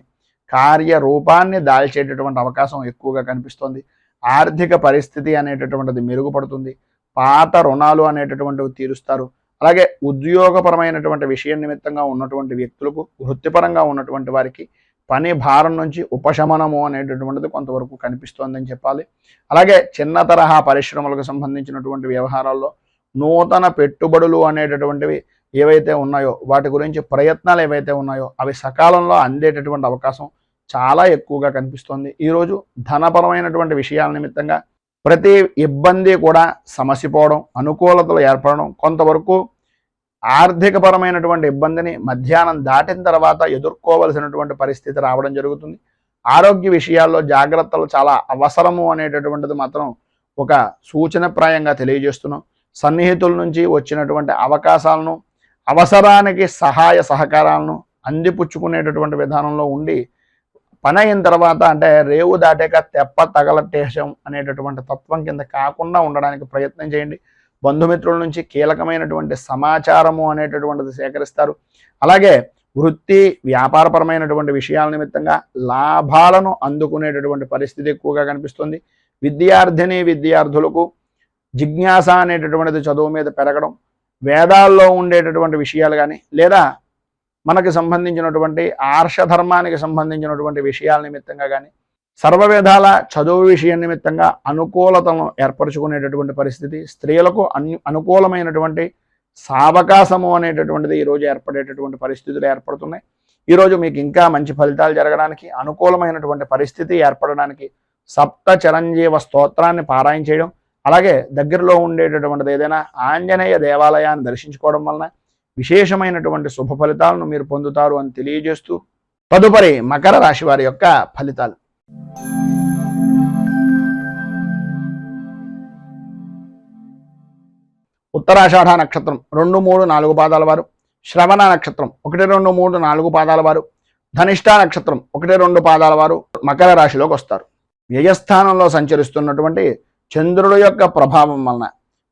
కార్యరూపాన్ని దాల్చేటటువంటి అవకాశం ఎక్కువగా కనిపిస్తుంది. ఆర్థిక పరిస్థితి అనేటటువంటిది మెరుగుపడుతుంది. పాత రుణాలు అనేటటువంటివి తీరుస్తారు. అలాగే ఉద్యోగపరమైనటువంటి విషయం నిమిత్తంగా ఉన్నటువంటి వ్యక్తులకు, వృత్తిపరంగా ఉన్నటువంటి వారికి పని భారం నుంచి ఉపశమనము అనేటటువంటిది కొంతవరకు కనిపిస్తోందని చెప్పాలి. అలాగే చిన్న తరహా పరిశ్రమలకు సంబంధించినటువంటి వ్యవహారాల్లో నూతన పెట్టుబడులు అనేటటువంటివి ఏవైతే ఉన్నాయో, వాటి గురించి ప్రయత్నాలు ఏవైతే ఉన్నాయో అవి సకాలంలో అందేటటువంటి అవకాశం చాలా ఎక్కువగా కనిపిస్తోంది. ఈరోజు ధనపరమైనటువంటి విషయాల నిమిత్తంగా ప్రతి ఇబ్బంది కూడా సమసిపోవడం, అనుకూలతలు ఏర్పడడం, కొంతవరకు ఆర్థికపరమైనటువంటి ఇబ్బందిని మధ్యాహ్నం దాటిన తర్వాత ఎదుర్కోవలసినటువంటి పరిస్థితి రావడం జరుగుతుంది. ఆరోగ్య విషయాల్లో జాగ్రత్తలు చాలా అవసరము అనేటటువంటిది మాత్రం ఒక సూచనప్రాయంగా తెలియజేస్తున్నాం. సన్నిహితుల నుంచి వచ్చినటువంటి అవకాశాలను, అవసరానికి సహాయ సహకారాలను అందిపుచ్చుకునేటటువంటి విధానంలో ఉండి పని అయిన తర్వాత అంటే రేవు దాటాక తెప్ప తగలటేశం అనేటటువంటి తత్వం కింద కాకుండా ఉండడానికి ప్రయత్నం చేయండి. బంధుమిత్రుల నుంచి కీలకమైనటువంటి సమాచారము అనేటటువంటిది సేకరిస్తారు. అలాగే వృత్తి వ్యాపారపరమైనటువంటి విషయాల నిమిత్తంగా లాభాలను అందుకునేటటువంటి పరిస్థితి ఎక్కువగా కనిపిస్తుంది. విద్యార్థులకు జిజ్ఞాస అనేటటువంటిది చదువు మీద పెరగడం, వేదాల్లో ఉండేటటువంటి విషయాలు కానీ, లేదా మనకి సంబంధించినటువంటి ఆర్షధర్మానికి సంబంధించినటువంటి విషయాల నిమిత్తంగా కానీ, సర్వవిధాల చదువు విషయం నిమిత్తంగా అనుకూలతను ఏర్పరచుకునేటటువంటి పరిస్థితి, స్త్రీలకు అనుకూలమైనటువంటి సావకాశము అనేటటువంటిది ఈరోజు ఏర్పడేటటువంటి పరిస్థితులు ఏర్పడుతున్నాయి. ఈరోజు మీకు ఇంకా మంచి ఫలితాలు జరగడానికి, అనుకూలమైనటువంటి పరిస్థితి ఏర్పడడానికి సప్త చిరంజీవ స్తోత్రాన్ని పారాయణ చేయడం, అలాగే దగ్గరలో ఉండేటటువంటిది ఏదైనా ఆంజనేయ దేవాలయాన్ని దర్శించుకోవడం వలన విశేషమైనటువంటి శుభ ఫలితాలను మీరు పొందుతారు అని తెలియజేస్తూ తదుపరి మకర రాశి వారి యొక్క ఫలితాలు. ఉత్తరాషాఢ నక్షత్రం 2, 3, 4 పాదాల వారు, శ్రవణ నక్షత్రం 1, 2, 3, 4 పాదాల వారు, ధనిష్ఠా నక్షత్రం 1, 2 పాదాల వారు మకర రాశిలోకి వస్తారు. వ్యయస్థానంలో సంచరిస్తున్నటువంటి చంద్రుడి యొక్క ప్రభావం వలన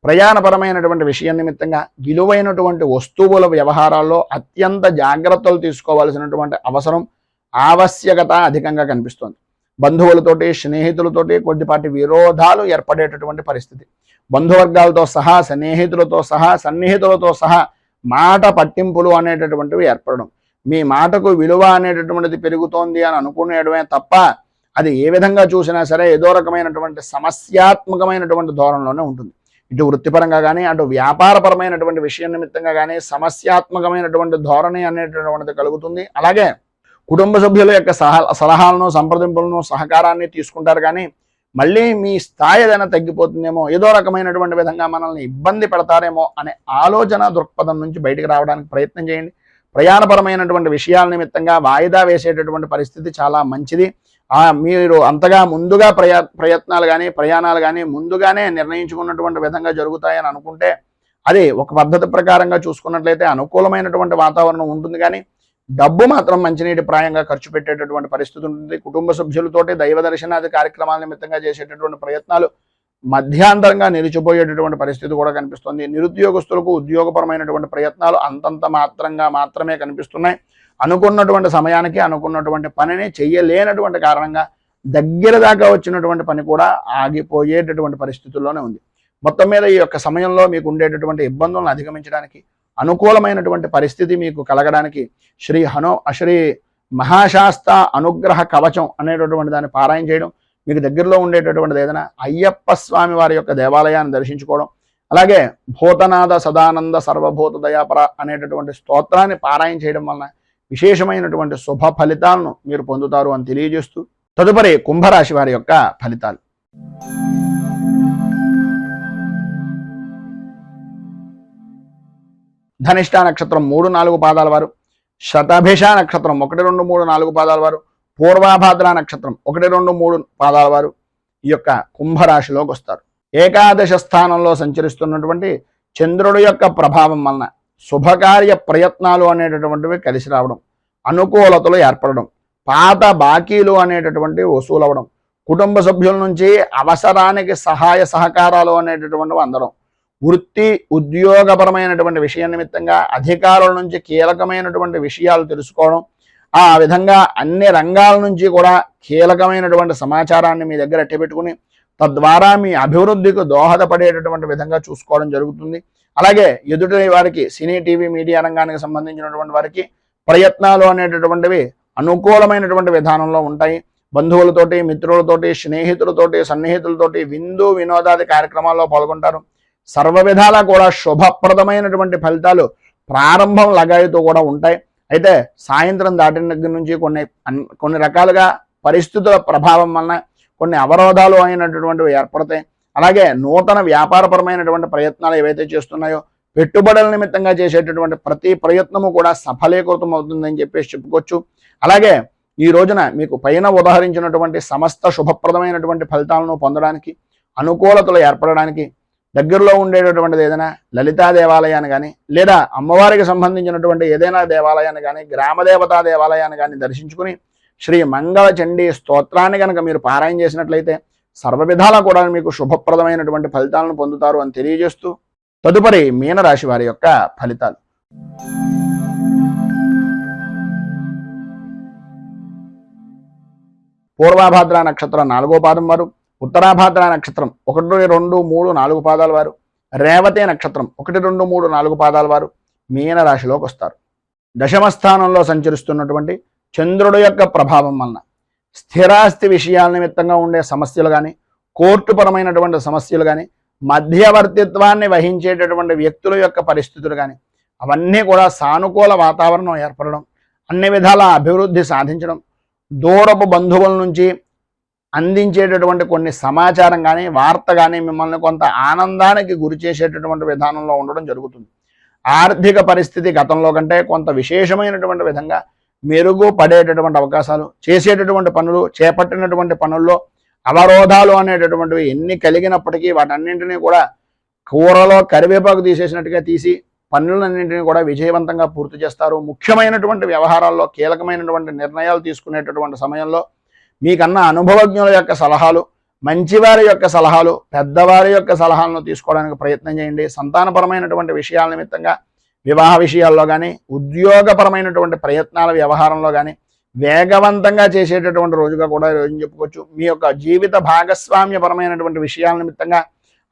ప్రయాణపరమైనటువంటి విషయం నిమిత్తంగా విలువైనటువంటి వస్తువుల వ్యవహారాల్లో అత్యంత జాగ్రత్తలు తీసుకోవాల్సినటువంటి అవసరం, ఆవశ్యకత అధికంగా కనిపిస్తుంది. బంధువులతోటి, స్నేహితులతోటి కొద్దిపాటి విరోధాలు ఏర్పడేటటువంటి పరిస్థితి. బంధువర్గాలతో సహా, స్నేహితులతో సహా, సన్నిహితులతో సహా మాట పట్టింపులు అనేటటువంటివి ఏర్పడడం, మీ మాటకు విలువ అనేటటువంటిది పెరుగుతోంది అని అనుకునేయడమే తప్ప అది ఏ విధంగా చూసినా సరే ఏదో రకమైనటువంటి సమస్యాత్మకమైనటువంటి ధోరణిలోనే ఉంటుంది. ఇటు వృత్తిపరంగా కానీ, అటు వ్యాపారపరమైనటువంటి విషయం నిమిత్తంగా కానీ సమస్యాత్మకమైనటువంటి ధోరణి అనేటటువంటిది కలుగుతుంది. అలాగే కుటుంబ సభ్యుల యొక్క సలహాలను, సంప్రదింపులను, సహకారాన్ని తీసుకుంటారు. కానీ మళ్ళీ మీ స్థాయి ఏదైనా తగ్గిపోతుందేమో, ఏదో రకమైనటువంటి విధంగా మనల్ని ఇబ్బంది పెడతారేమో అనే ఆలోచన దృక్పథం నుంచి బయటికి రావడానికి ప్రయత్నం చేయండి. ప్రయాణపరమైనటువంటి విషయాల నిమిత్తంగా వాయిదా వేసేటటువంటి పరిస్థితి చాలా మంచిది. మీరు అంతగా ముందుగా ప్రయత్నాలు కానీ, ప్రయాణాలు కానీ ముందుగానే నిర్ణయించుకున్నటువంటి విధంగా జరుగుతాయని అనుకుంటే అది ఒక పద్ధతి ప్రకారంగా చూసుకున్నట్లయితే అనుకూలమైనటువంటి వాతావరణం ఉంటుంది. కానీ డబ్బు మాత్రం మంచినీటి ప్రాయంగా ఖర్చు పెట్టేటటువంటి పరిస్థితి ఉంటుంది. కుటుంబ సభ్యులతోటి దైవ దర్శనాది కార్యక్రమాల నిమిత్తంగా చేసేటటువంటి ప్రయత్నాలు మధ్యాంతరంగా నిలిచిపోయేటటువంటి పరిస్థితి కూడా కనిపిస్తుంది. నిరుద్యోగస్తులకు ఉద్యోగపరమైనటువంటి ప్రయత్నాలు అంతంత మాత్రమే కనిపిస్తున్నాయి. అనుకున్నటువంటి సమయానికి అనుకున్నటువంటి పనిని చెయ్యలేనటువంటి కారణంగా దగ్గర దాకా వచ్చినటువంటి పని కూడా ఆగిపోయేటటువంటి పరిస్థితుల్లోనే ఉంది. మొత్తం మీద ఈ యొక్క సమయంలో మీకు ఉండేటటువంటి ఇబ్బందులను అధిగమించడానికి, అనుకూలమైనటువంటి పరిస్థితి మీకు కలగడానికి శ్రీ మహాశాస్త అనుగ్రహ కవచం అనేటటువంటి దాన్ని పారాయణ చేయడం, మీకు దగ్గరలో ఉండేటటువంటిది ఏదైనా అయ్యప్ప స్వామి వారి యొక్క దేవాలయాన్ని దర్శించుకోవడం, అలాగే భూతనాథ సదానంద సర్వభూత దయాపర అనేటటువంటి స్తోత్రాన్ని పారాయణ చేయడం వలన విశేషమైనటువంటి శుభ ఫలితాలను మీరు పొందుతారు అని తెలియజేస్తూ తదుపరి కుంభరాశి వారి యొక్క ఫలితాలు. ధనిష్ఠా నక్షత్రం 3, 4 పాదాల వారు, శతభిష నక్షత్రం 1, 2, 3, 4 పాదాల వారు, పూర్వాభాద్ర నక్షత్రం 1, 2, 3 పాదాల వారు ఈ యొక్క కుంభరాశిలోకి వస్తారు. ఏకాదశ స్థానంలో సంచరిస్తున్నటువంటి చంద్రుడి యొక్క ప్రభావం వలన శుభకార్య ప్రయత్నాలు అనేటటువంటివి కలిసి రావడం, అనుకూలతలు ఏర్పడడం, పాత బాకీలు అనేటటువంటివి వసూలవడం, కుటుంబ సభ్యుల నుంచి అవసరానికి సహాయ సహకారాలు అనేటటువంటివి అందడం, వృత్తి ఉద్యోగపరమైనటువంటి విషయం నిమిత్తంగా అధికారుల నుంచి కీలకమైనటువంటి విషయాలు తెలుసుకోవడం, ఆ విధంగా అన్ని రంగాల నుంచి కూడా కీలకమైనటువంటి సమాచారాన్ని మీ దగ్గర అట్టబెట్టుకుని తద్వారా మీ అభివృద్ధికి దోహదపడేటటువంటి విధంగా చూసుకోవడం జరుగుతుంది. అలాగే ఎదుటి వారికి సినీ, టీవీ, మీడియా రంగానికి సంబంధించినటువంటి వారికి ప్రయత్నాలు అనేటటువంటివి అనుకూలమైనటువంటి విధానంలో ఉంటాయి. బంధువులతోటి, మిత్రులతోటి, స్నేహితులతోటి, సన్నిహితులతోటి విందు వినోదాది కార్యక్రమాల్లో పాల్గొంటారు. సర్వ విధాలా కూడా శుభప్రదమైనటువంటి ఫలితాలు ప్రారంభం లగాయితో కూడా ఉంటాయి. అయితే సాయంత్రం దాటిన దగ్గర నుంచి కొన్ని రకాలుగా పరిస్థితుల ప్రభావం వలన కొన్ని అవరోధాలు అయినటువంటివి ఏర్పడతాయి. అలాగే నూతన వ్యాపారపరమైనటువంటి ప్రయత్నాలు ఏవైతే చేస్తున్నాయో పెట్టుబడుల నిమిత్తంగా చేసేటటువంటి ప్రతి ప్రయత్నము కూడా సఫలీకృతం అవుతుందని చెప్పేసి చెప్పుకోవచ్చు. అలాగే ఈ రోజున మీకు పైన ఉదాహరించినటువంటి సమస్త శుభప్రదమైనటువంటి ఫలితాలను పొందడానికి, అనుకూలతలు ఏర్పడడానికి దగ్గరలో ఉండేటటువంటిది ఏదైనా లలితా దేవాలయాన్ని కానీ, లేదా అమ్మవారికి సంబంధించినటువంటి ఏదైనా దేవాలయాన్ని కానీ, గ్రామదేవతా దేవాలయాన్ని కానీ దర్శించుకుని శ్రీ మంగళ చండీ స్తోత్రాన్ని కనుక మీరు పారాయణ చేసినట్లయితే సర్వ విధాలా కూడా మీకు శుభప్రదమైనటువంటి ఫలితాలను పొందుతారు అని తెలియజేస్తూ తదుపరి మీనరాశి వారి యొక్క ఫలితాలు. పూర్వాభాద్ర నక్షత్రం 4వ పాదం వారు, ఉత్తరాభాద్ర నక్షత్రం 1, 2, 3, 4 పాదాల వారు, రేవతి నక్షత్రం 1, 2, 3, 4 పాదాల వారు మీనరాశిలోకి వస్తారు. దశమ స్థానంలో సంచరిస్తున్నటువంటి చంద్రుడి యొక్క ప్రభావం వలన స్థిరాస్తి విషయాల నిమిత్తంగా ఉండే సమస్యలు కానీ, కోర్టుపరమైనటువంటి సమస్యలు కానీ, మధ్యవర్తిత్వాన్ని వహించేటటువంటి వ్యక్తుల యొక్క పరిస్థితులు కానీ అవన్నీ కూడా సానుకూల వాతావరణం ఏర్పడడం, అన్ని విధాల అభివృద్ధి సాధించడం, దూరపు బంధువుల నుంచి అందించేటటువంటి కొన్ని సమాచారం కానీ వార్త కానీ మిమ్మల్ని కొంత ఆనందానికి గురి చేసేటటువంటి విధానంలో ఉండడం జరుగుతుంది. ఆర్థిక పరిస్థితి గతంలో కంటే కొంత విశేషమైనటువంటి విధంగా మెరుగుపడేటటువంటి అవకాశాలు, చేసేటటువంటి పనులు, చేపట్టినటువంటి పనుల్లో అవరోధాలు అనేటటువంటివి ఎన్ని కలిగినప్పటికీ వాటన్నింటినీ కూడా కూరలో కరివేపాకు తీసేసినట్టుగా తీసి పనులన్నింటినీ కూడా విజయవంతంగా పూర్తి చేస్తారు. ముఖ్యమైనటువంటి వ్యవహారాల్లో కీలకమైనటువంటి నిర్ణయాలు తీసుకునేటటువంటి సమయంలో మీకన్నా అనుభవజ్ఞుల యొక్క సలహాలు, మంచివారి యొక్క సలహాలు, పెద్దవారి యొక్క సలహాలను తీసుకోవడానికి ప్రయత్నం చేయండి. సంతానపరమైనటువంటి విషయాల నిమిత్తంగా వివాహ విషయాల్లో కానీ, ఉద్యోగపరమైనటువంటి ప్రయత్నాల వ్యవహారంలో కానీ వేగవంతంగా చేసేటటువంటి రోజుగా కూడా ఈరోజు చెప్పుకోవచ్చు. మీ యొక్క జీవిత భాగస్వామ్యపరమైనటువంటి విషయాల నిమిత్తంగా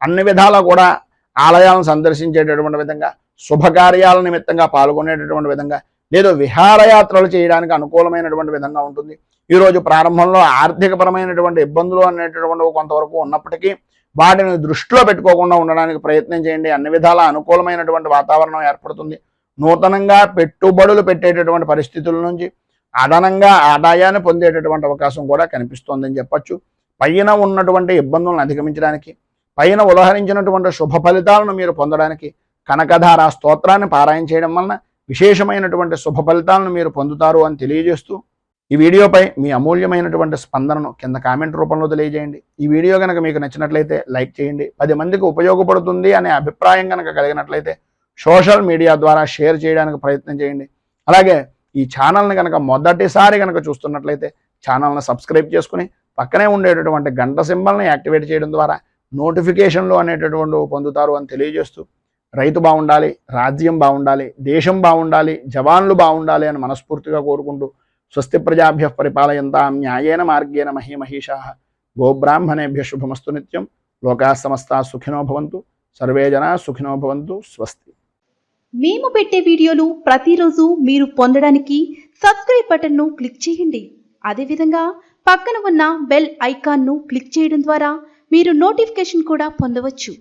అన్ని విధాలా కూడా ఆలయాలను సందర్శించేటటువంటి విధంగా, శుభకార్యాల నిమిత్తంగా పాల్గొనేటటువంటి విధంగా, లేదు విహారయాత్రలు చేయడానికి అనుకూలమైనటువంటి విధంగా ఉంటుంది. ఈరోజు ప్రారంభంలో ఆర్థికపరమైనటువంటి ఇబ్బందులు అనేటటువంటివి కొంతవరకు ఉన్నప్పటికీ వాటిని దృష్టిలో పెట్టుకోకుండా ఉండడానికి ప్రయత్నం చేయండి. అన్ని విధాల అనుకూలమైనటువంటి వాతావరణం ఏర్పడుతుంది. నూతనంగా పెట్టుబడులు పెట్టేటటువంటి పరిస్థితుల నుంచి అదనంగా ఆదాయాన్ని పొందేటటువంటి అవకాశం కూడా కనిపిస్తోందని చెప్పచ్చు. పైన ఉన్నటువంటి ఇబ్బందులను అధిగమించడానికి, పైన ఉదహరించినటువంటి శుభ ఫలితాలను మీరు పొందడానికి కనకధార స్తోత్రాన్ని పారాయణ చేయడం వలన విశేషమైనటువంటి శుభ ఫలితాలను మీరు పొందుతారు అని తెలియజేస్తూ, ఈ వీడియోపై మీ అమూల్యమైనటువంటి స్పందనను కింద కామెంట్ రూపంలో తెలియజేయండి. ఈ వీడియో కనుక మీకు నచ్చినట్లయితే లైక్ చేయండి. 10 మందికి ఉపయోగపడుతుంది అనే అభిప్రాయం కనుక కలిగినట్లయితే సోషల్ మీడియా ద్వారా షేర్ చేయడానికి ప్రయత్నం చేయండి. అలాగే ఈ ఛానల్ని కనుక మొదటిసారి కనుక చూస్తున్నట్లయితే ఛానల్ని సబ్స్క్రైబ్ చేసుకుని పక్కనే ఉండేటటువంటి గంట సింబల్ని యాక్టివేట్ చేయడం ద్వారా నోటిఫికేషన్లు అనేటటువంటివి పొందుతారు అని తెలియజేస్తూ, రైతు బాగుండాలి, రాజ్యం బాగుండాలి, దేశం బాగుండాలి, జవాన్లు బాగుండాలి అని మనస్ఫూర్తిగా కోరుకుంటూ, స్వస్తి ప్రజాభ్య పరిపాలయంతాం న్యాయేన మార్గేణ మహీమహీషాః గోబ్రాహ్మణేభ్య శుభమస్తు నిత్యం. లోకాః సమస్తాః సుఖినో భవంతు. సర్వే జనాః సుఖినో భవంతు. స్వస్తి. మేము పెట్టే వీడియోలు ప్రతిరోజు మీరు పొందడానికి సబ్స్క్రైబ్ బటన్ను క్లిక్ చేయండి. అదేవిధంగా పక్కన ఉన్న బెల్ ఐకాన్ను క్లిక్ చేయడం ద్వారా మీరు నోటిఫికేషన్ కూడా పొందవచ్చు.